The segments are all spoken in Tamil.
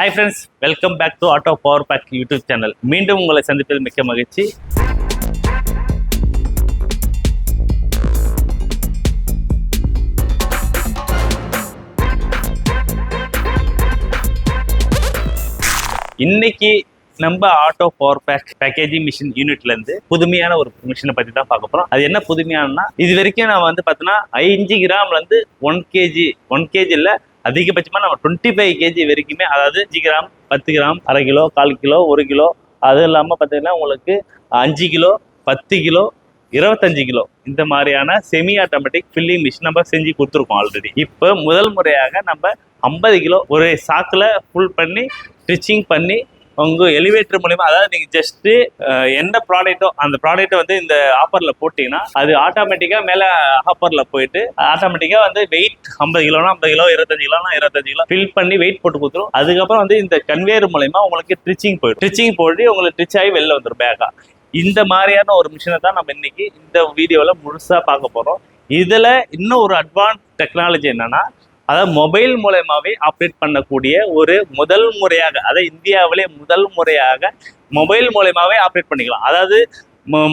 Hi friends, welcome back to Auto Power Pack YouTube channel. மீண்டும் உங்களை சந்திப்பதில் மிக்க மகிழ்ச்சி. இன்னைக்கு நம்ம ஆட்டோ பவர் பேக்கேஜிங் மிஷின் யூனிட்ல இருந்து புதுமையான ஒரு மிஷினை பத்தி தான் பார்க்க போறோம். அது என்ன புதுமையானன்னா, இது வரைக்கும் நான் வந்து பார்த்தீங்கன்னா 5 கிராம்ல இருந்து 1 கேஜி இல்ல, அதிகபட்சமா நம்ம 25 கேஜி வரைக்குமே, அதாவது 5 கிராம், 10 கிராம், அரை கிலோ, 1/4 கிலோ, 1 கிலோ, அது இல்லாம பார்த்தீங்கன்னா உங்களுக்கு 5 கிலோ, 10 கிலோ, 25 கிலோ இந்த மாதிரியான செமி ஆட்டோமேட்டிக் ஃபில்லிங் மிஷின் நம்ம செஞ்சு கொடுத்துருக்கோம் ஆல்ரெடி. இப்போ முதல் முறையாக நம்ம 50 கிலோ ஒரு சாக்கில் ஃபுல் பண்ணி ஸ்டிச்சிங் பண்ணி உங்க எலிவேட்டர் மூலியமா, அதாவது நீங்க ஜஸ்ட் எந்த ப்ராடக்ட்டோ அந்த ப்ராடக்ட்டை வந்து இந்த ஆஃபர்ல போட்டீங்கன்னா அது ஆட்டோமேட்டிக்கா மேல ஆஃபர்ல போயிட்டு ஆட்டோமேட்டிக்கா வந்து வெயிட் 50 கிலோனா 50 கிலோ, 25 கிலோனா 25 கிலோ ஃபில் பண்ணி வெயிட் போட்டு கொடுத்துரும். அதுக்கப்புறம் வந்து இந்த கன்வேயர் மூலயமா உங்களுக்கு ட்ரிச்சிங் போயிட்டு உங்களுக்கு ட்ரிச் ஆகி வெளில வந்துடும் பேக்கா. இந்த மாதிரியான ஒரு மிஷினை தான் நம்ம இன்னைக்கு இந்த வீடியோவில் முழுசா பார்க்க போறோம். இதுல இன்னும் ஒரு அட்வான்ஸ் டெக்னாலஜி என்னன்னா, அதாவது மொபைல் மூலயமாவே ஆப்ரேட் பண்ணக்கூடிய ஒரு முதல் முறையாக, அதாவது இந்தியாவிலே முதல் முறையாக மொபைல் மூலயமாவே ஆப்ரேட் பண்ணிக்கலாம். அதாவது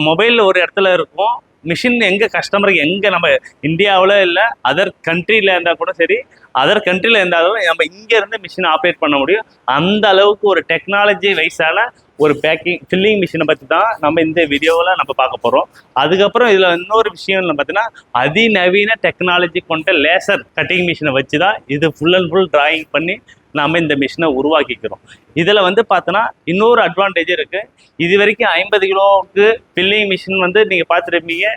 மொபைல் ஒரு இடத்துல இருக்கும், மிஷின் எங்க கஸ்டமருக்கு எங்க நம்ம இந்தியாவில் இல்லை அதர் கண்ட்ரியில இருந்தால் கூட சரி, அதர் கண்ட்ரியில இருந்தாலும் நம்ம இங்க இருந்து மிஷின் ஆப்ரேட் பண்ண முடியும். அந்த அளவுக்கு ஒரு டெக்னாலஜி வைஸான ஒரு ஃபில்லிங் மிஷினை பற்றி தான் நம்ம இந்த வீடியோவில் நம்ம பார்க்க போகிறோம். அதுக்கப்புறம் இதில் இன்னொரு விஷயம் பார்த்தீங்கன்னா, அதிநவீன டெக்னாலஜி கொண்ட லேசர் கட்டிங் மிஷினை வச்சு தான் இது ஃபுல் அண்ட் ஃபுல் டிராயிங் பண்ணி நம்ம இந்த மிஷினை உருவாக்கிக்கிறோம். இதில் வந்து பார்த்தோன்னா இன்னொரு அட்வான்டேஜ் இருக்குது. இது வரைக்கும் 50 கிலோவுக்கு ஃபில்லிங் மிஷின் வந்து நீங்கள் பார்த்துருப்பீங்க,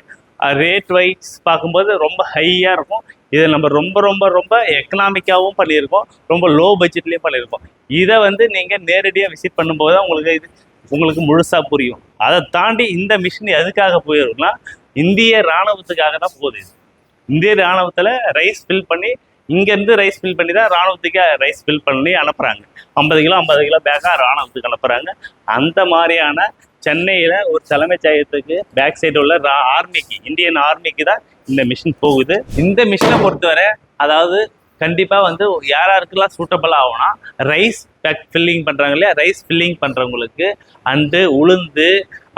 ரேட் வைஸ் பார்க்கும்போது ரொம்ப ஹையாக இருக்கும். இதை நம்ம ரொம்ப ரொம்ப ரொம்ப எக்கனாமிக்காகவும் பண்ணியிருக்கோம், ரொம்ப லோ பட்ஜெட்லேயும் பண்ணியிருக்கோம். இதை வந்து நீங்கள் நேரடியாக விசிட் பண்ணும்போது தான் உங்களுக்கு முழுசாக புரியும். அதை தாண்டி இந்த மிஷின் எதுக்காக போயிருக்குன்னா, இந்திய இராணுவத்துக்காக தான் போகுது. இந்திய இராணுவத்தில் ரைஸ் ஃபில் பண்ணி, இங்கேருந்து ரைஸ் ஃபில் பண்ணி தான் இராணுவத்துக்கு ரைஸ் ஃபில் பண்ணி அனுப்புகிறாங்க. 50 கிலோ பேக்காக இராணுவத்துக்கு அனுப்புகிறாங்க. அந்த மாதிரியான சென்னையில் ஒரு தலைமைச் செயலகத்துக்கு பேக் சைடு உள்ள ஆர்மிக்கு, இந்தியன் ஆர்மிக்கு தான் இந்த மிஷின் போகுது. இந்த மிஷினை பொறுத்தவரை அதாவது கண்டிப்பாக வந்து யாருக்கெல்லாம் சூட்டபிள் ஆகும்னா, ரைஸ் பேக் ஃபில்லிங் பண்ணுறாங்க இல்லையா, ரைஸ் ஃபில்லிங் பண்ணுறவங்களுக்கு அண்டு உளுந்து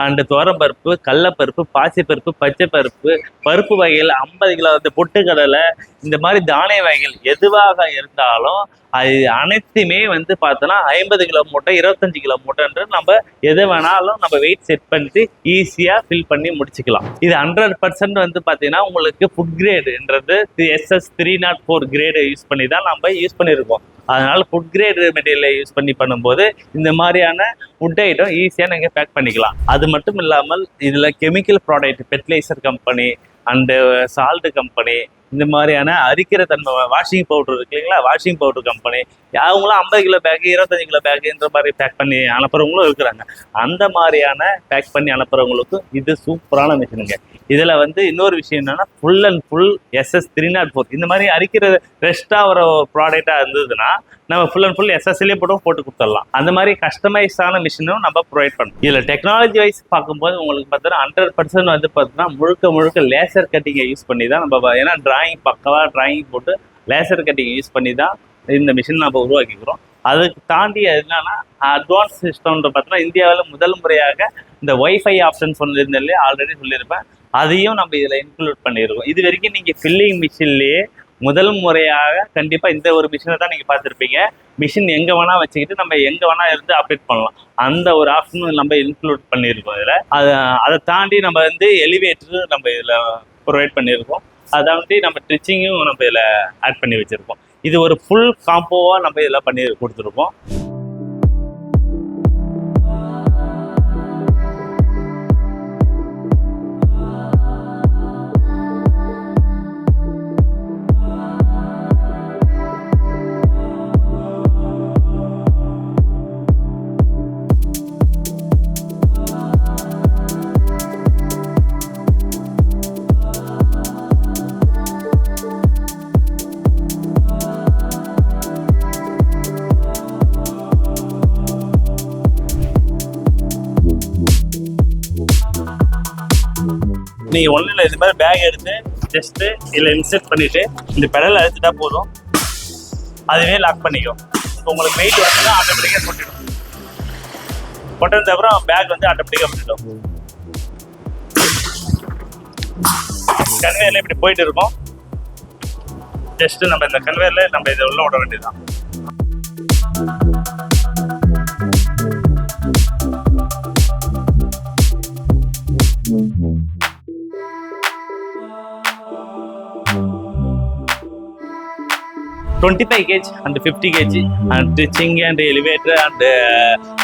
அண்டு துவரம்பருப்பு, கடலப்பருப்பு, பாசிப்பருப்பு, பச்சைப்பருப்பு, பருப்பு வகைகள் 50 கிலோ, இந்த பொட்டுக்கடலை, இந்த மாதிரி தானிய வகைகள் எதுவாக இருந்தாலும் அது அனைத்துமே வந்து பார்த்தோன்னா 50 கிலோ மூட்டை, 25 கிலோ மூட்டைன்ற நம்ம எது வேணாலும் நம்ம வெயிட் செட் பண்ணிட்டு ஈஸியாக ஃபில் பண்ணி முடிச்சுக்கலாம். இது 100% வந்து பார்த்தீங்கன்னா உங்களுக்கு ஃபுட் கிரேடுன்றது SS 304 கிரேடு யூஸ் பண்ணி தான் நம்ம யூஸ் பண்ணியிருக்கோம். அதனால ஃபுட் கிரேட் மெட்டீரியலை யூஸ் பண்ணி பண்ணும்போது இந்த மாதிரியான ஃபுட் ஐட்டம் ஈஸியாக நீங்கள் பேக் பண்ணிக்கலாம். அது மட்டும் இல்லாமல் இதில் chemical product, fertiliser company and salt company, இந்த மாதிரியான அரிக்கிற தன்மை வாஷிங் பவுடர் இருக்கு இல்லைங்களா, வாஷிங் பவுடர் கம்பெனி, அவங்களும் 50 கிலோ பேக்கு, 25 கிலோ பேக்கு இந்த மாதிரி பேக் பண்ணி அனுப்புறவங்களும் இருக்கிறாங்க. அந்த மாதிரியான பேக் பண்ணி அனுப்புறவங்களுக்கும் இது சூப்பரான மிஷினுங்க. இதில் வந்து இன்னொரு விஷயம் என்னன்னா, ஃபுல் அண்ட் ஃபுல் SS 304 இந்த மாதிரி அரிக்கிற ரெஸ்டாக வர ப்ராடக்டாக இருந்ததுன்னா நம்ம ஃபுல் அண்ட் ஃபுல் SSலேயே போட்டு கொடுத்துடலாம். அந்த மாதிரி கஸ்டமைஸான மிஷினும் நம்ம ப்ரொவைட் பண்ணோம். இதில் டெக்னாலஜி வைஸ் பார்க்கும்போது உங்களுக்கு பார்த்தீங்கன்னா 100% வந்து பார்த்தீங்கன்னா முழுக்க லேசர் கட்டிங்கை யூஸ் பண்ணி தான் நம்ம, ஏன்னா பக்கவாக டிராயிங் போட்டு லேசர் கட்டிங் யூஸ் பண்ணி தான் இந்த மிஷின் நம்ம உருவாக்கிக்கிறோம். அதுக்கு தாண்டி என்னன்னா, அட்வான்ஸ் சிஸ்டம்ன்ற பார்த்தீங்கன்னா இந்தியாவில் முதல் முறையாக இந்த ஒய்ஃபை ஆப்ஷன் சொல்லியிருந்தாலே ஆல்ரெடி சொல்லியிருப்பேன், அதையும் நம்ம இதில் இன்க்ளூட் பண்ணியிருக்கோம். இது வரைக்கும் நீங்கள் ஃபில்லிங் மிஷின்லேயே முதல் முறையாக கண்டிப்பாக இந்த ஒரு மிஷினை தான் நீங்கள் பார்த்துருப்பீங்க. மிஷின் எங்கே வேணால் வச்சுக்கிட்டு நம்ம எங்கே வேணால் இருந்து ஆப்ரேட் பண்ணலாம். அந்த ஒரு ஆப்ஷனும் நம்ம இன்க்ளூட் பண்ணியிருக்கோம் இதில். அதை தாண்டி நம்ம வந்து எலிவேட்டர் நம்ம இதில் ப்ரொவைட் பண்ணியிருக்கோம். அதாவது நம்ம ட்ரிச்சிங்கும் நம்ம இதில் ஆட் பண்ணி வச்சுருக்கோம். இது ஒரு ஃபுல் காம்போவாக நம்ம இதில் பண்ணி கொடுத்துருக்கோம். நீங்கள் ஒன்றும் இல்லை, இது மாதிரி பேக் எடுத்து ஜஸ்ட்டு இதில் இன்செர்ட் பண்ணிவிட்டு இந்த பெடல் அழுத்திட்டா போதும், அதுவே லாக் பண்ணிக்கும். இப்போ உங்களுக்கு வெயிட் வந்து ஆட்டோமேட்டிக்காக கொட்டிடும். கொட்டினது அப்புறம் பேக் வந்து ஆட்டோமேட்டிக்காக கொட்டிடும். கன்வேயர்ல இப்படி போயிட்டு இருக்கும். ஜஸ்ட் நம்ம இந்த கன்வேயர்ல நம்ம இதை உள்ள விட வேண்டியதுதான். $25 kg and 50 kg and stitching and elevator and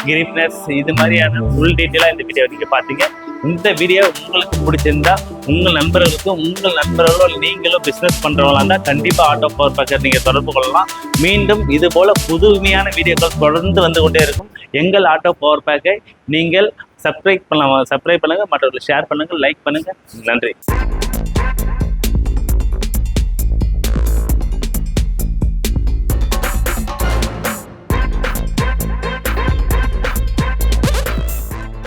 gripness இது மாதிரியான ஃபுல் டீட்டெயிலாக இந்த வீடியோ நீங்கள் பார்த்தீங்க. இந்த வீடியோ உங்களுக்கு பிடிச்சிருந்தா உங்கள் நண்பர்களோ நீங்களும் பிஸ்னஸ் பண்ணுறவங்களா இருந்தால் கண்டிப்பாக ஆட்டோ பவர் பேக்கர் நீங்கள் தொடர்பு கொள்ளலாம். மீண்டும் இது போல் புதுமையான வீடியோக்கள் தொடர்ந்து வந்து கொண்டே இருக்கும். எங்கள் ஆட்டோ பவர் பேக்கை நீங்கள் சப்ஸ்கிரைப் பண்ணுங்கள், மற்றவர்களுக்கு ஷேர் பண்ணுங்கள், லைக் பண்ணுங்கள். நன்றி.